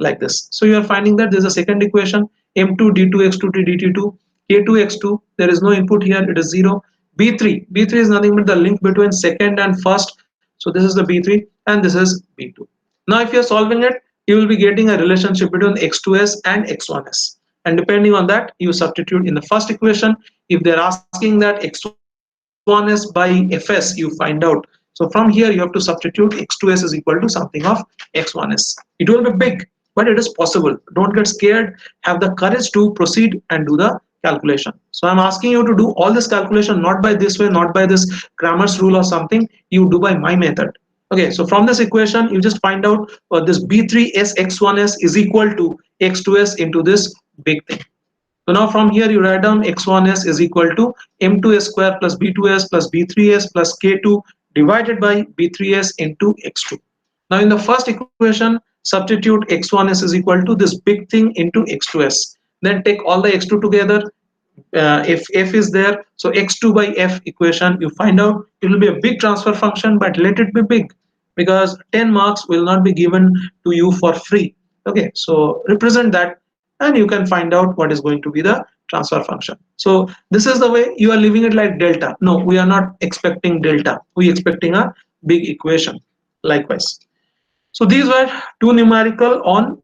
like this. So you are finding that there is a second equation, m2 d2 x2 t dt2 k2 x2. There is no input here, it is 0. B3 is nothing but the link between second and first. So this is the B3 and this is B2. Now if you are solving it, you will be getting a relationship between x2s and x1s, and depending on that you substitute in the first equation. If they are asking that x1s by fs, you find out. So from here you have to substitute x2s is equal to something of x1s. It will be big, but it is possible. Don't get scared, have the courage to proceed and do the calculation. So I'm asking you to do all this calculation not by this way, not by this Cramer's rule or something. You do by my method. Okay, so from this equation you just find out this b3s x1s is equal to x2s into this big thing. So now from here you write down x1s is equal to m2s square plus b2s plus b3s plus k2 divided by b3s into x2. Now in the first equation substitute x1s is equal to this big thing into x2s. Then take all the x2 together. If f is there, so x2 by f equation, you find out it will be a big transfer function, but let it be big because 10 marks will not be given to you for free. Okay, so represent that and you can find out what is going to be the transfer function. So this is the way you are leaving it like delta. No, we are not expecting delta, we expecting a big equation. Likewise, so these were two numerical on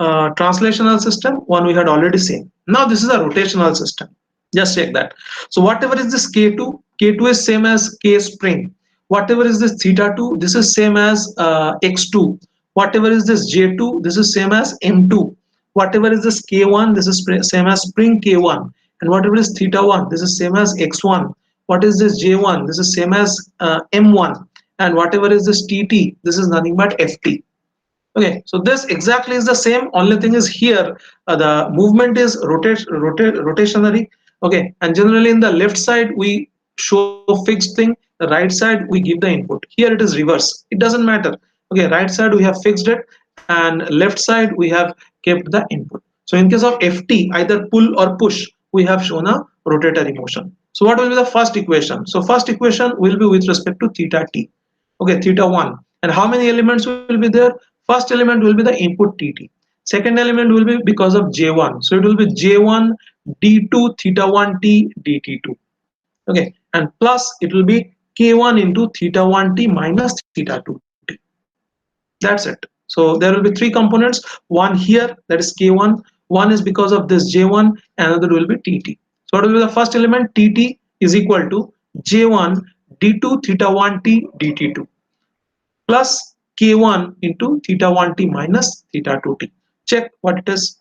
translational system. One we had already seen. Now this is a rotational system. Just check that. So whatever is this K2, K2 is same as K spring. Whatever is this theta2, this is same as X2. Whatever is this J2, this is same as M2. Whatever is this K1, this is same as spring K1. And whatever is theta1, this is same as X1. What is this J1? This is same as M1. And whatever is this TT, this is nothing but FT. Okay, so this exactly is the same. Only thing is here the movement is rotationary. Okay, and generally in the left side we show fixed thing, the right side we give the input. Here it is reverse. It doesn't matter. Okay, right side we have fixed it, and left side we have kept the input. So in case of FT, either pull or push, we have shown a rotatory motion. So what will be the first equation? So first equation will be with respect to theta t. Okay, theta1. And how many elements will be there? First element will be the input tt. Second element will be because of j1, so it will be j1 d2 theta1 t dt2. Okay, and plus it will be k1 into theta1 t minus theta2 t. That's it. So there will be three components. One here, that is k1. One is because of this j1. Another will be tt. So what will be the first element? Tt is equal to j1 d2 theta1 t dt2 plus k1 into theta1 t minus theta2 t. Check what it is.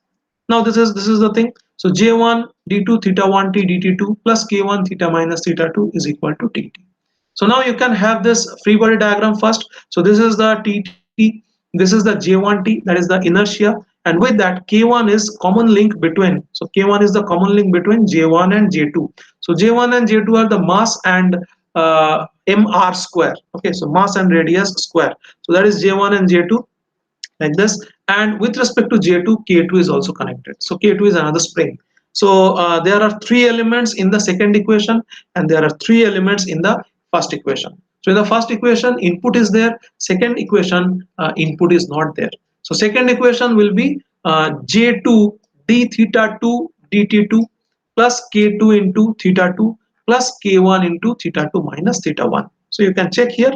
Now this is the thing. So j1 d2 theta1 t dt2 plus k1 theta minus theta2 is equal to tt. So now you can have this free body diagram first. So this is the tt, this is the j1t, that is the inertia, and with that k1 is common link between. So k1 is the common link between j1 and j2. So j1 and j2 are the mass and mr square. Okay, so mass and radius square. So that is j1 and j2 like this. And with respect to j2, k2 is also connected. So k2 is another spring. So there are three elements in the second equation and there are three elements in the first equation. So in the first equation input is there, second equation input is not there. So second equation will be j2 d theta 2 dt2 plus k2 into theta 2 plus k1 into theta 2 minus theta 1. So you can check here.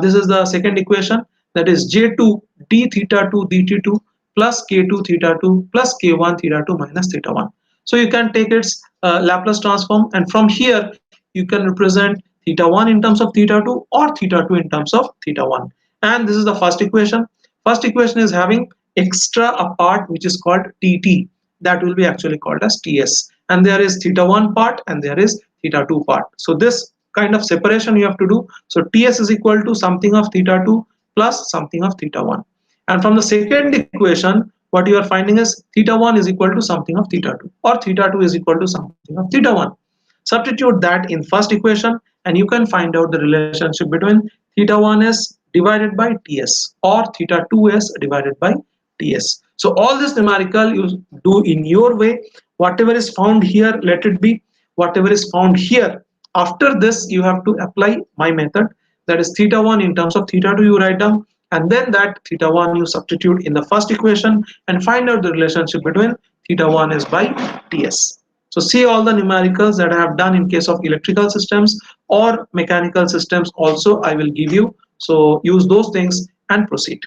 This is the second equation, that is j2 d theta 2 dt2 plus k2 theta 2 plus k1 theta 2 minus theta 1. So you can take its Laplace transform, and from here you can represent theta 1 in terms of theta 2 or theta 2 in terms of theta 1. And this is the first equation. First equation is having extra a part which is called tt, that will be actually called as ts, and there is theta 1 part and there is theta 2 part. So this kind of separation you have to do. So ts is equal to something of theta 2 plus something of theta 1, and from the second equation what you are finding is theta 1 is equal to something of theta 2 or theta 2 is equal to something of theta 1. Substitute that in first equation and you can find out the relationship between theta 1s divided by ts or theta 2s divided by ts. So all this numerical you do in your way. Whatever is found here, let it be. Whatever is found here, after this you have to apply my method. that is theta 1 in terms of theta 2 you write down, and then that theta 1 you substitute in the first equation and find out the relationship between theta 1 is by Ts. So see all the numericals that I have done in case of electrical systems or mechanical systems also I will give you. So use those things and proceed.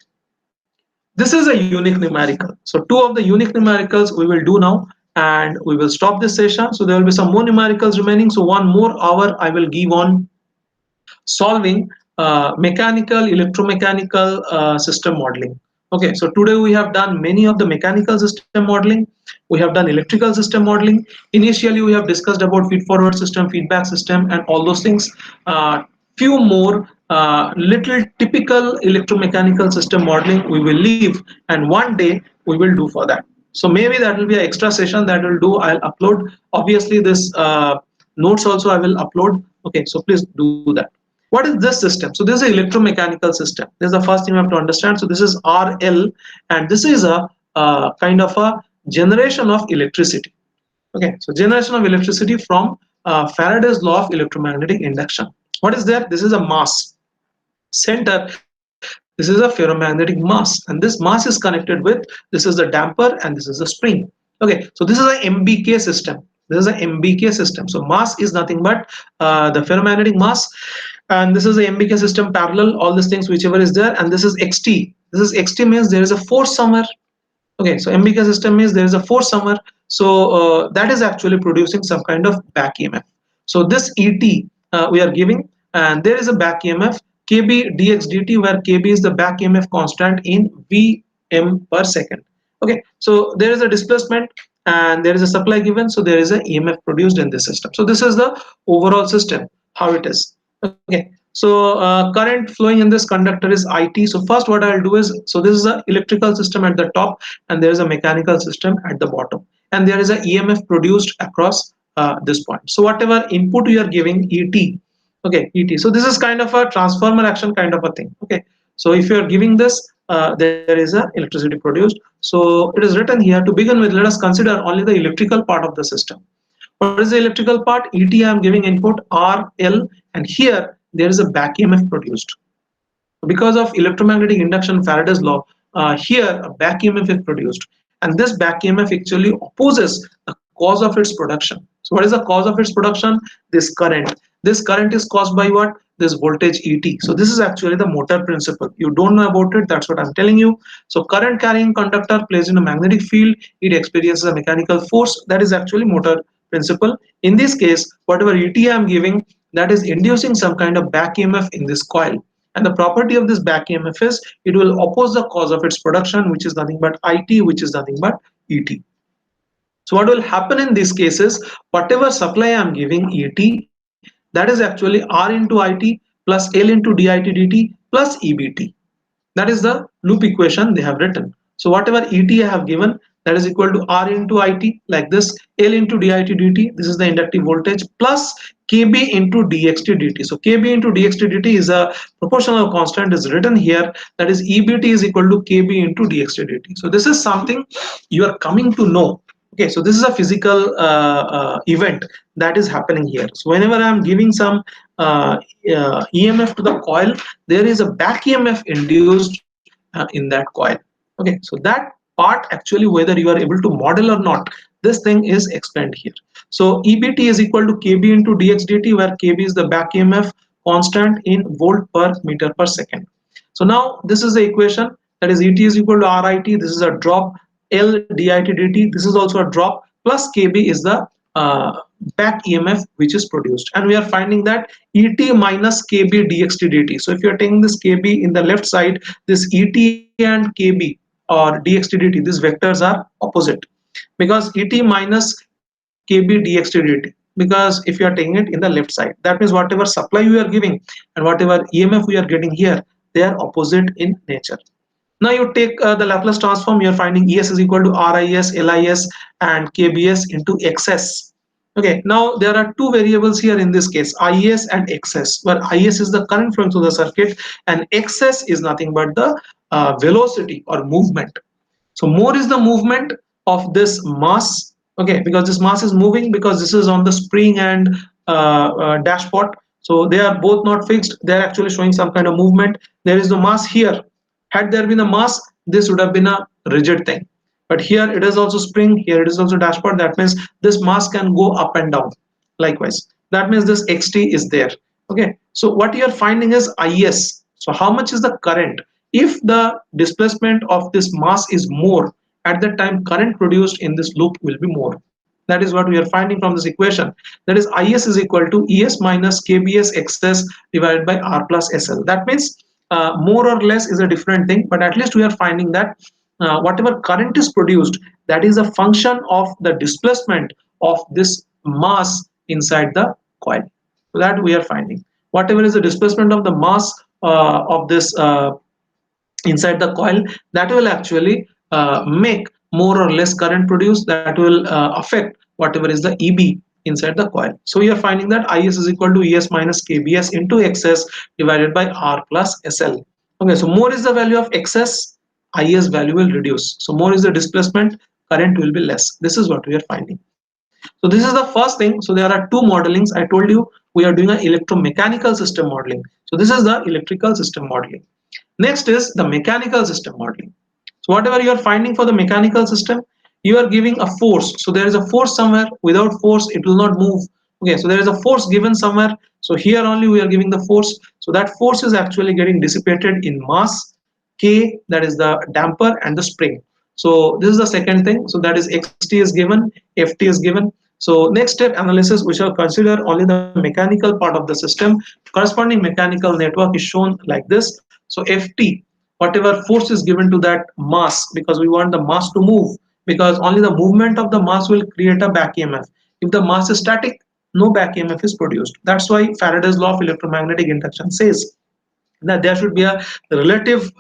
This is a unique numerical. So two of the unique numericals we will do now, and we will stop this session. So there will be some more numericals remaining. So one more hour I will give on solving mechanical, electromechanical system modeling. Okay, so today we have done many of the mechanical system modeling. We have done electrical system modeling. Initially, we have discussed about feed-forward system, feedback system, and all those things. Few more little typical electromechanical system modeling we will leave, and one day we will do for that. So maybe that will be an extra session that will do. I'll upload. Obviously, this notes also I will upload. Okay, so please do that. What is this system? So this is an electromechanical system. This is the first thing you have to understand. So this is RL, and this is a kind of a generation of electricity. Okay, so generation of electricity from Faraday's law of electromagnetic induction. What is there? This is a mass center. This is a ferromagnetic mass, and this mass is connected with, this is the damper and this is the spring. Okay, so this is a MBK system. This is a MBK system. So mass is nothing but the ferromagnetic mass, and this is the MBK system parallel, all these things whichever is there, and this is XT. This is XT means there is a force somewhere. Okay, so MBK system means there is a force somewhere. So that is actually producing some kind of back EMF. So this ET we are giving, and there is a back EMF KB dx dt, where KB is the back EMF constant in Vm per second. Okay, so there is a displacement and there is a supply given, so there is a EMF produced in this system. So this is the overall system, how it is. Okay, so current flowing in this conductor is IT. So first what I'll do is, so this is a electrical system at the top, and there is a mechanical system at the bottom, and there is a EMF produced across this point. So whatever input you are giving, ET, okay, ET, so this is kind of a transformer action kind of a thing. Okay, so if you are giving this, there is a electricity produced. So it is written here. To begin with, let us consider only the electrical part of the system. What is the electrical part? ET I am giving input RL, and here there is a back EMF produced. Because of electromagnetic induction, Faraday's law, here a back EMF is produced, and this back EMF actually opposes the cause of its production. So what is the cause of its production? This current. This current is caused by what? This voltage ET. So this is actually the motor principle. You don't know about it, that's what I'm telling you. So current carrying conductor placed in a magnetic field, it experiences a mechanical force. That is actually motor principle. In this case, whatever ET I'm giving, that is inducing some kind of back EMF in this coil. And the property of this back EMF is it will oppose the cause of its production, which is nothing but IT, which is nothing but ET. So what will happen in these cases, whatever supply I am giving ET, that is actually R into IT plus L into DIT dt plus EBT. That is the loop equation they have written. So whatever ET I have given, that is equal to R into IT, like this, L into DIT dt, this is the inductive voltage, plus KB into dxt dt. So KB into dxt dt is a proportional constant, is written here, that is EBT is equal to KB into dxt dt. So this is something you are coming to know. Okay, so this is a physical event that is happening here. So whenever I am giving some EMF to the coil, there is a back EMF induced in that coil. Okay, so that part actually, whether you are able to model or not, this thing is explained here. So EBT is equal to KB into dx dt, where KB is the back EMF constant in volt per meter per second. So now this is the equation, that is ET is equal to RIT, this is a drop, L DIT dt, this is also a drop, plus KB is the back EMF which is produced, and we are finding that ET minus KB dxt dt. So if you are taking this KB in the left side, this ET and KB or dxt dt, these vectors are opposite, because ET minus KB dxt dt, because if you are taking it in the left side, that means whatever supply you are giving and whatever EMF we are getting here, they are opposite in nature. Now you take the Laplace transform, you are finding ES is equal to RIS, LIS and KBS into XS. Okay, now there are two variables here in this case, IS and XS, where IS is the current flowing through the circuit and XS is nothing but the velocity or movement. So more is the movement of this mass, okay, because this mass is moving, because this is on the spring and dashpot. So they are both not fixed. They are actually showing some kind of movement. There is no mass here. Had there been a mass, this would have been a rigid thing. But here it is also spring, here it is also dashboard. That means this mass can go up and down. Likewise, that means this xt is there. Okay, so what you are finding is is. So how much is the current? If the displacement of this mass is more, at that time current produced in this loop will be more. That is what we are finding from this equation. That is is is equal to es minus kbs xs divided by r plus sl. That means more or less is a different thing, but at least we are finding that whatever current is produced, that is a function of the displacement of this mass inside the coil. So that we are finding. Whatever is the displacement of the mass of this inside the coil, that will actually make more or less current produced, that will affect whatever is the eb inside the coil. So we are finding that is is equal to es minus kbs into xs divided by r plus sl. Okay, so more is the value of xs, is value will reduce. So more is the displacement, current will be less. This is what we are finding. So this is the first thing. So there are two modelings. I told you we are doing an electromechanical system modeling. So this is the electrical system modeling. Next is the mechanical system modeling. So whatever you are finding for the mechanical system, you are giving a force. So there is a force somewhere. Without force, it will not move. Okay, so there is a force given somewhere. So here only we are giving the force. So that force is actually getting dissipated in mass, K, that is the damper, and the spring. So this is the second thing. So that is xt is given, ft is given. So next step analysis, we shall consider only the mechanical part of the system. Corresponding mechanical network is shown like this. So ft, whatever force is given to that mass, because we want the mass to move, because only the movement of the mass will create a back EMF. If the mass is static, no back EMF is produced. That's why Faraday's law of electromagnetic induction says that there should be a relative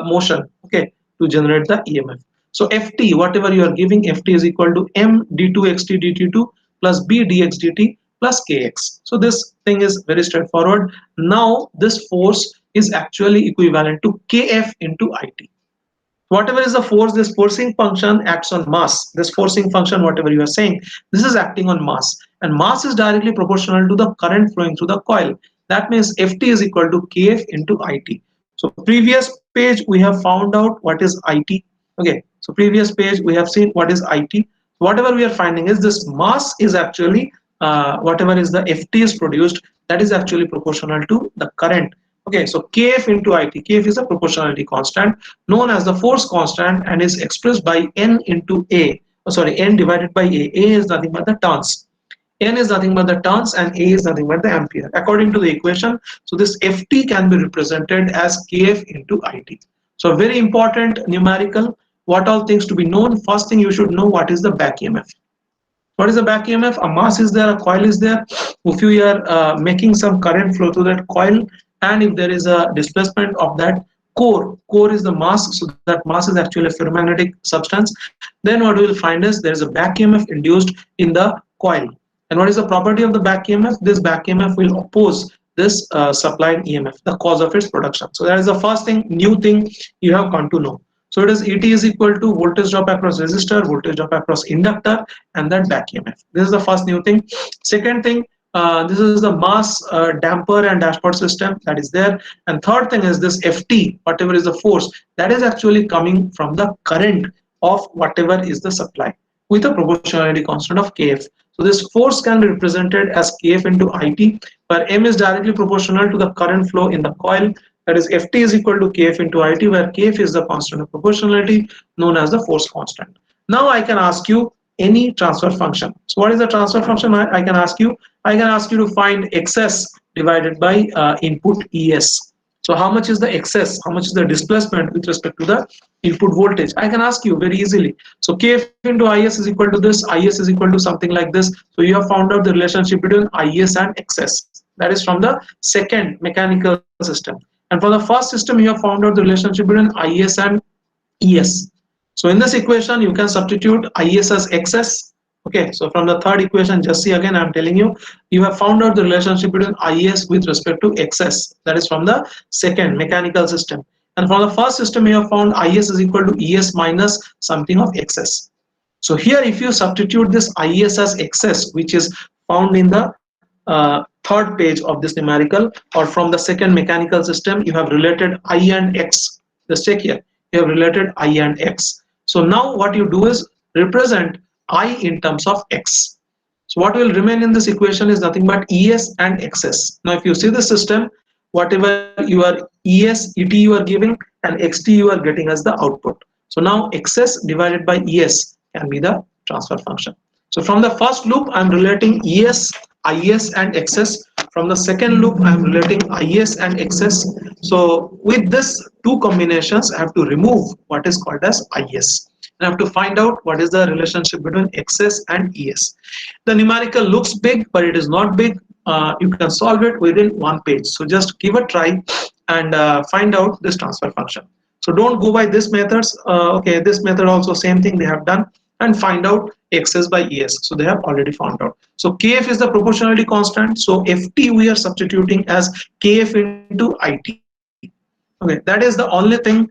motion, okay, to generate the EMF. So ft, whatever you are giving, ft is equal to m d2xt dt2 plus b dx dt plus kx. So this thing is very straightforward. Now this force is actually equivalent to kf into it. Whatever is the force, this forcing function acts on mass. This forcing function, whatever you are saying, this is acting on mass, and mass is directly proportional to the current flowing through the coil. That means ft is equal to kf into it. So previous page we have found out what is it. Okay, so previous page we have seen what is it. Whatever we are finding is this mass is actually whatever is the ft is produced, that is actually proportional to the current. Okay, so kf into it, kf is a proportionality constant known as the force constant and is expressed by n into a, n divided by a. A is nothing but the turns, n is nothing but the turns, and a is nothing but the ampere according to the equation. So this ft can be represented as kf into it. So very important numerical. What all things to be known? First thing you should know, what is the back EMF. What is the back EMF? A mass is there, a coil is there. If you are making some current flow through that coil, and if there is a displacement of that core is the mass, so that mass is actually a ferromagnetic substance, then what we will find is there is a back EMF induced in the coil. And what is the property of the back EMF? This back EMF will oppose this supplied EMF, the cause of its production. So that is the first thing, new thing you have come to know. So it is Et is equal to voltage drop across resistor, voltage drop across inductor, and that back EMF. This is the first new thing. Second thing, this is the mass damper and dashboard system that is there. And third thing is this Ft, whatever is the force, that is actually coming from the current of whatever is the supply with a proportionality constant of Kf. So this force can be represented as Kf into It, where M is directly proportional to the current flow in the coil. That is Ft is equal to Kf into It, where Kf is the constant of proportionality known as the force constant. Now I can ask you any transfer function. So what is the transfer function? I can ask you to find xs divided by input Es. So how much is the excess? How much is the displacement with respect to the input voltage? I can ask you very easily. So Kf into Is is equal to this. Is is equal to something like this. So you have found out the relationship between Is and Xs. That is from the second mechanical system. And for the first system, you have found out the relationship between Is and Es. So in this equation, you can substitute Is as Xs. Okay, so from the third equation, just see again, I'm telling you, you have found out the relationship between Is with respect to Xs. That is from the second mechanical system. And from the first system, you have found Is is equal to Es minus something of Xs. So here, if you substitute this Is as Xs, which is found in the third page of this numerical, or from the second mechanical system, you have related I and X. Just check here, you have related I and X. So now what you do is represent I in terms of X. So what will remain in this equation is nothing but ES and XS. Now if you see the system, whatever your ES, ET you are giving, and XT you are getting as the output. So now XS divided by ES can be the transfer function. So from the first loop, I'm relating ES, IS and XS. From the second loop, I'm relating IS and XS. So with this two combinations, I have to remove what is called as IS. And I have to find out what is the relationship between XS and ES. The numerical looks big, but it is not big. You can solve it within one page. So just give a try and find out this transfer function. So don't go by this methods. Okay, this method also same thing they have done, and find out XS by ES. So they have already found out. So KF is the proportionality constant. So FT we are substituting as KF into IT. Okay, that is the only thing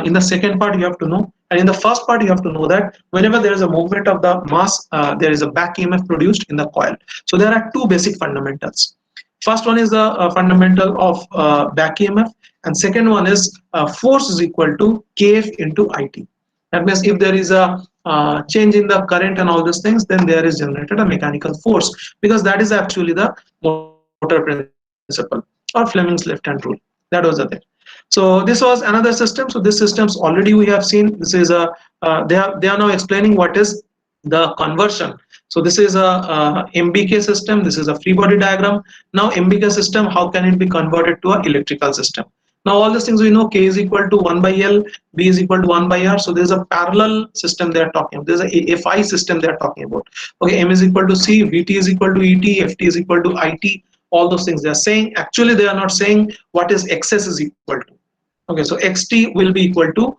in the second part you have to know. And in the first part you have to know that whenever there is a movement of the mass, there is a back EMF produced in the coil. So there are two basic fundamentals. First one is the fundamental of back EMF, and second one is force is equal to KF into IT. That means if there is a change in the current and all these things, then there is generated a mechanical force, because that is actually the motor principle, or Fleming's left-hand rule. That was the thing. So this was another system. So this systems already we have seen. This is a they are now explaining what is the conversion. So this is a MBK system. This is a free body diagram. Now MBK system, how can it be converted to an electrical system? Now all these things we know, K is equal to 1 by L, B is equal to 1 by R. So there's a parallel system they are talking about. There's a FI system they are talking about. Okay, M is equal to C, VT is equal to ET, FT is equal to IT. All those things they are saying. Actually, they are not saying what is XS is equal to. Okay, so XT will be equal to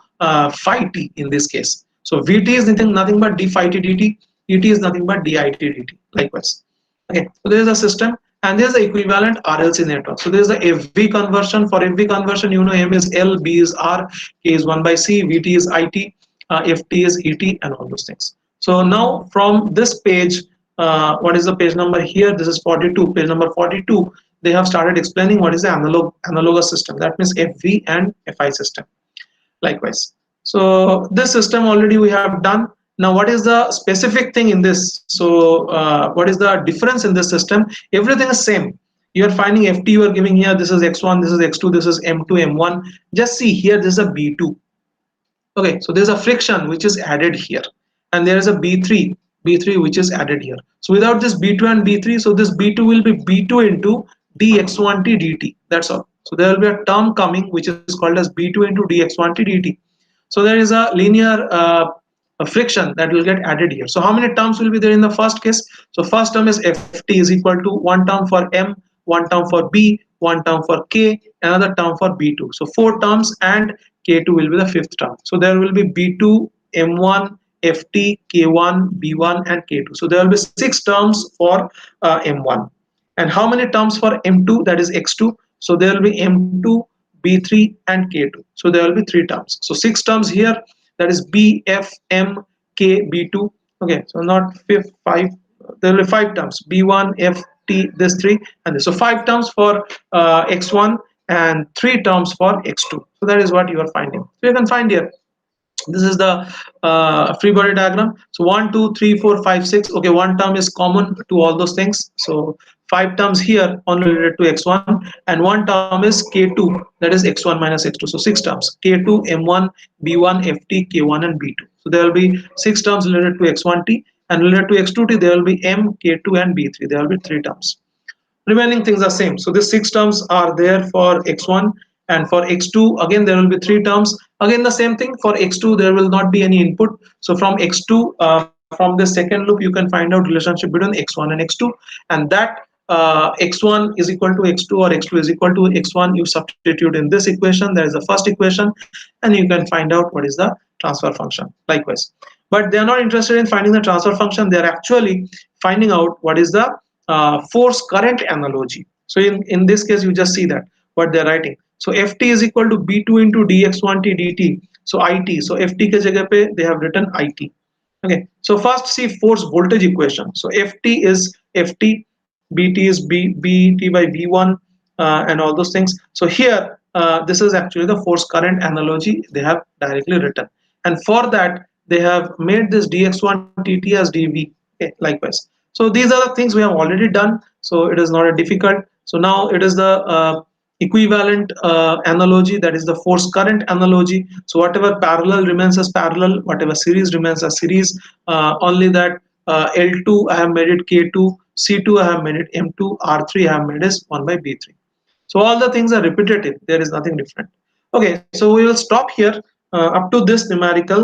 phi t in this case. So VT is nothing but d phi t dt. ET is nothing but dit dt. Likewise. Okay, so there is a system, and there is the equivalent RLC network. So there is the FV conversion. For FV conversion, you know M is L, B is R, K is 1 by C, VT is IT, FT is ET, and all those things. So now from this page, what is the page number here? This is 42. Page number 42. They have started explaining what is the analogous system. That means FV and FI system. Likewise. So this system already we have done. Now what is the specific thing in this? So what is the difference in this system? Everything is same. You are finding FT you are giving here. This is X1, this is X2, this is M2, M1. Just see here, this is a B2. Okay, so there's a friction which is added here, and there is a B3 which is added here. So without this B2 and B3, so this B2 will be B2 into dx1t dt. That's all. So there will be a term coming which is called as B2 into dx1t dt. So there is a linear a friction that will get added here. So how many terms will be there in the first case? So first term is Ft is equal to one term for M, one term for B, one term for K, another term for B2. So four terms, and K2 will be the fifth term. So there will be B2, M1, Ft, K1, B1, and K2. So there will be six terms for M1. And how many terms for M2? That is X2. So there will be M2, B3, and K2. So there will be three terms. So six terms here. That is B, F, M, K, B2. Okay, so not fifth, five. There will be five terms: B1, F, T, this three, and this. So five terms for X1 and three terms for X2. So that is what you are finding. So you can find here. This is the free body diagram. So 1, 2, 3, 4, 5, 6. Okay, one term is common to all those things. So five terms here only related to X1, and one term is K2, that is X1 minus X2. So six terms: K2, M1, B1, FT, K1, and B2. So there will be six terms related to X1t, and related to X2t there will be M, K2, and B3. There will be three terms. Remaining things are same. So these six terms are there for X1, and for X2 again there will be three terms. Again the same thing. For X2 there will not be any input. So from X2, from the second loop, you can find out relationship between X1 and X2, and that X1 is equal to X2 or X2 is equal to X1. You substitute in this equation. That is the first equation, and you can find out what is the transfer function. Likewise, but they are not interested in finding the transfer function. They are actually finding out what is the force current analogy. So in this case, you just see that what they're writing. So Ft is equal to B2 into dx1t dt. So IT. So Ft ke jagah pe they have written IT. Okay. So first see force voltage equation. So Ft is Ft. bt is bet by v1, and all those things. So here this is actually the force current analogy they have directly written, and for that they have made this dx1 tt as dv. Okay, likewise. So these are the things we have already done, so it is not a difficult. So now it is the equivalent analogy, that is the force current analogy. So whatever parallel remains as parallel, whatever series remains as series, only that L2 I have made it K2, C2 I have made it M2, R3 I have made is 1 by B3. So all the things are repetitive, there is nothing different. Okay, so we will stop here up to this numerical.